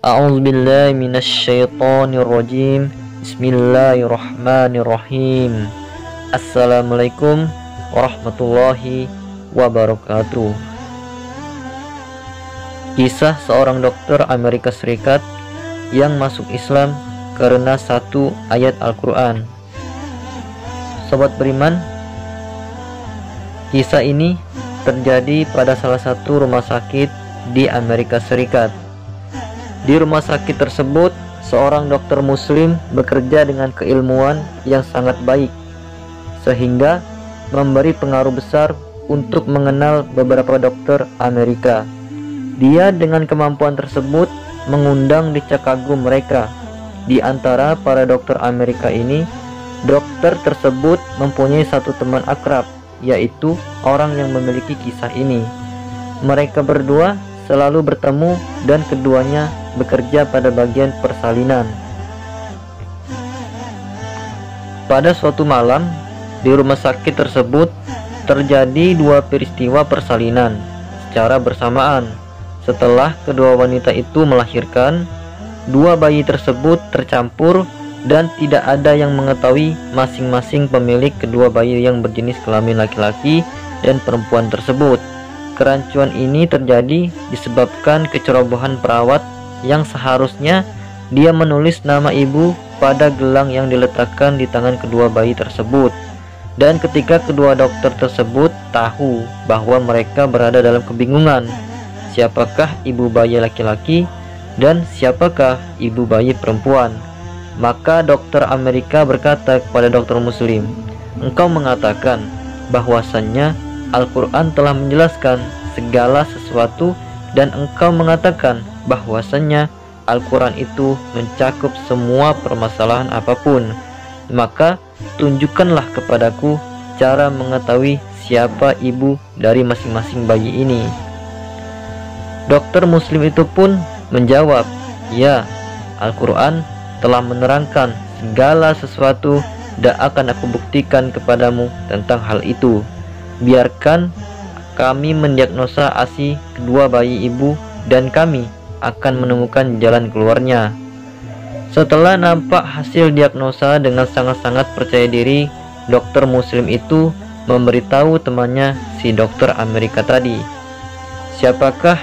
A'udzubillahi minasyaitonirrajim. Bismillahirrahmanirrahim. Assalamualaikum warahmatullahi wabarakatuh. Kisah seorang dokter Amerika Serikat yang masuk Islam karena satu ayat Al-Quran. Sobat beriman, kisah ini terjadi pada salah satu rumah sakit di Amerika Serikat. Di rumah sakit tersebut, seorang dokter muslim bekerja dengan keilmuan yang sangat baik, sehingga memberi pengaruh besar untuk mengenal beberapa dokter Amerika. Dia dengan kemampuan tersebut mengundang decak kagum mereka. Di antara para dokter Amerika ini, dokter tersebut mempunyai satu teman akrab, yaitu orang yang memiliki kisah ini. Mereka berdua selalu bertemu dan keduanya bekerja pada bagian persalinan. Pada suatu malam di rumah sakit tersebut terjadi dua peristiwa persalinan secara bersamaan. Setelah kedua wanita itu melahirkan, dua bayi tersebut tercampur dan tidak ada yang mengetahui masing-masing pemilik kedua bayi yang berjenis kelamin laki-laki dan perempuan tersebut. Kerancuan ini terjadi disebabkan kecerobohan perawat yang seharusnya dia menulis nama ibu pada gelang yang diletakkan di tangan kedua bayi tersebut. Dan ketika kedua dokter tersebut tahu bahwa mereka berada dalam kebingungan, siapakah ibu bayi laki-laki dan siapakah ibu bayi perempuan, maka dokter Amerika berkata kepada dokter muslim, "Engkau mengatakan bahwasannya Al-Quran telah menjelaskan segala sesuatu dan engkau mengatakan bahwasannya Al-Quran itu mencakup semua permasalahan apapun. Maka tunjukkanlah kepadaku cara mengetahui siapa ibu dari masing-masing bayi ini." Dokter muslim itu pun menjawab, "Ya, Al-Quran telah menerangkan segala sesuatu dan akan aku buktikan kepadamu tentang hal itu. Biarkan kami mendiagnosa ASI kedua bayi ibu dan kami akan menemukan jalan keluarnya." Setelah nampak hasil diagnosa dengan sangat-sangat percaya diri, dokter muslim itu memberitahu temannya si dokter Amerika tadi, siapakah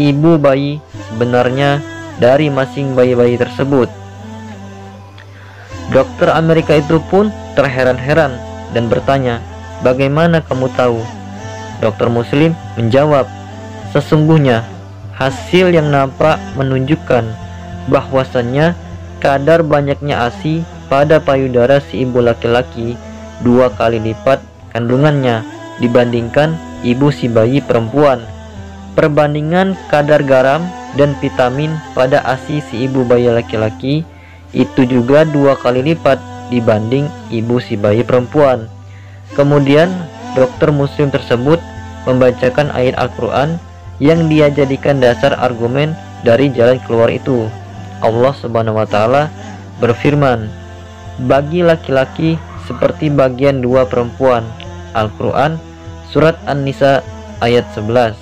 ibu bayi sebenarnya dari masing bayi-bayi tersebut. Dokter Amerika itu pun terheran-heran dan bertanya, "Bagaimana kamu tahu?" Dokter muslim menjawab, "Sesungguhnya hasil yang nampak menunjukkan bahwasannya kadar banyaknya ASI pada payudara si ibu laki-laki 2 kali lipat kandungannya dibandingkan ibu si bayi perempuan. Perbandingan kadar garam dan vitamin pada ASI si ibu bayi laki-laki itu juga 2 kali lipat dibanding ibu si bayi perempuan." Kemudian dokter muslim tersebut membacakan ayat Al-Quran yang dia jadikan dasar argumen dari jalan keluar itu. Allah Subhanahu wa Ta'ala berfirman, "Bagi laki-laki seperti bagian 2 perempuan." Al-Quran surat An-Nisa ayat 11.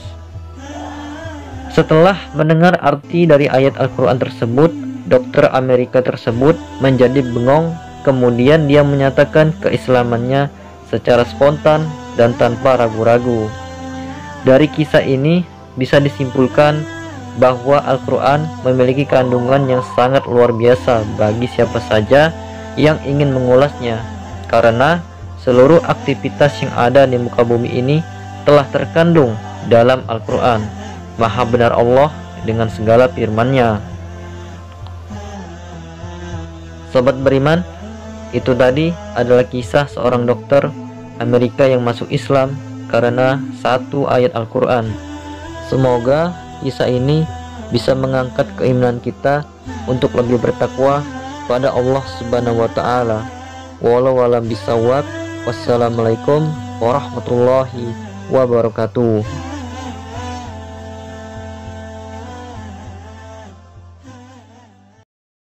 Setelah mendengar arti dari ayat Al-Quran tersebut, dokter Amerika tersebut menjadi bengong. Kemudian dia menyatakan keislamannya secara spontan dan tanpa ragu-ragu. Dari kisah ini bisa disimpulkan bahwa Al-Quran memiliki kandungan yang sangat luar biasa bagi siapa saja yang ingin mengulasnya, karena seluruh aktivitas yang ada di muka bumi ini telah terkandung dalam Al-Quran. Maha benar Allah dengan segala firman-Nya. Sobat beriman, itu tadi adalah kisah seorang dokter Amerika yang masuk Islam karena satu ayat Al-Quran. Semoga kisah ini bisa mengangkat keimanan kita untuk lebih bertakwa pada Allah Subhanahu wa Ta'ala. Wallahu a'lam bishawab. Wassalamualaikum warahmatullahi wabarakatuh.